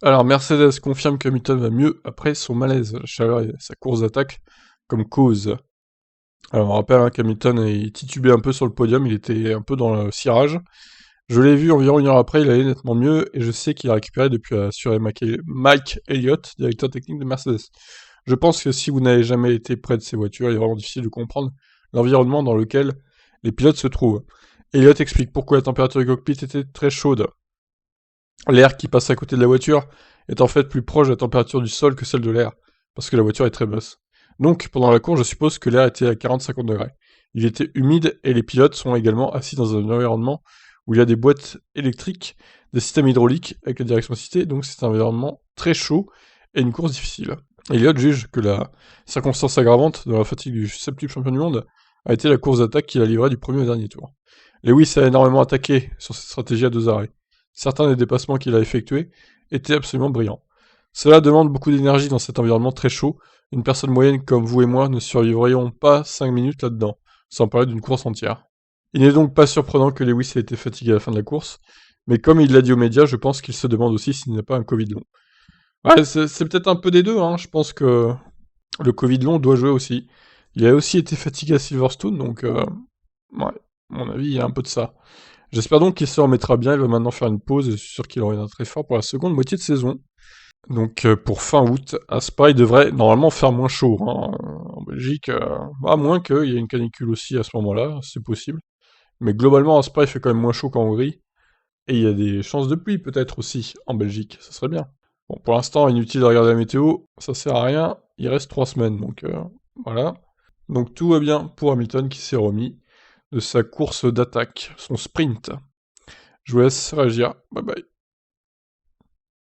Alors, Mercedes confirme que Hamilton va mieux après son malaise, la chaleur et sa course d'attaque comme cause. Alors, on rappelle qu'Hamilton est titubé un peu sur le podium, il était un peu dans le cirage. Je l'ai vu environ une heure après, il allait nettement mieux, et je sais qu'il a récupéré depuis a assuré Mike Elliott, directeur technique de Mercedes. Je pense que si vous n'avez jamais été près de ces voitures, il est vraiment difficile de comprendre l'environnement dans lequel les pilotes se trouvent. Elliott explique pourquoi la température du cockpit était très chaude. L'air qui passe à côté de la voiture est en fait plus proche de la température du sol que celle de l'air, parce que la voiture est très basse. Donc, pendant la course, je suppose que l'air était à 40-50 degrés. Il était humide et les pilotes sont également assis dans un environnement où il y a des boîtes électriques, des systèmes hydrauliques avec la direction assistée, donc c'est un environnement très chaud et une course difficile. Elliott juge que la circonstance aggravante de la fatigue du septuple champion du monde a été la course d'attaque qu'il a livrée du premier au dernier tour. Lewis a énormément attaqué sur cette stratégie à 2 arrêts. Certains des dépassements qu'il a effectués étaient absolument brillants. Cela demande beaucoup d'énergie dans cet environnement très chaud. Une personne moyenne comme vous et moi ne survivrions pas 5 minutes là-dedans, sans parler d'une course entière. Il n'est donc pas surprenant que Lewis ait été fatigué à la fin de la course, mais comme il l'a dit aux médias, je pense qu'il se demande aussi s'il n'a pas un Covid long. Ouais, c'est peut-être un peu des deux, hein. Je pense que le Covid long doit jouer aussi. Il a aussi été fatigué à Silverstone, donc ouais, à mon avis, il y a un peu de ça. J'espère donc qu'il se remettra bien, il va maintenant faire une pause et je suis sûr qu'il reviendra très fort pour la seconde moitié de saison. Donc pour fin août, à Spa, il devrait normalement faire moins chaud, hein. En Belgique, à moins qu'il y ait une canicule aussi à ce moment-là, c'est possible. Mais globalement, à Spa, il fait quand même moins chaud qu'en Hongrie. Et il y a des chances de pluie peut-être aussi en Belgique, ça serait bien. Bon, pour l'instant, inutile de regarder la météo, ça sert à rien, il reste 3 semaines, donc voilà. Donc tout va bien pour Hamilton qui s'est remis de sa course d'attaque, son sprint. Je vous laisse réagir, bye bye.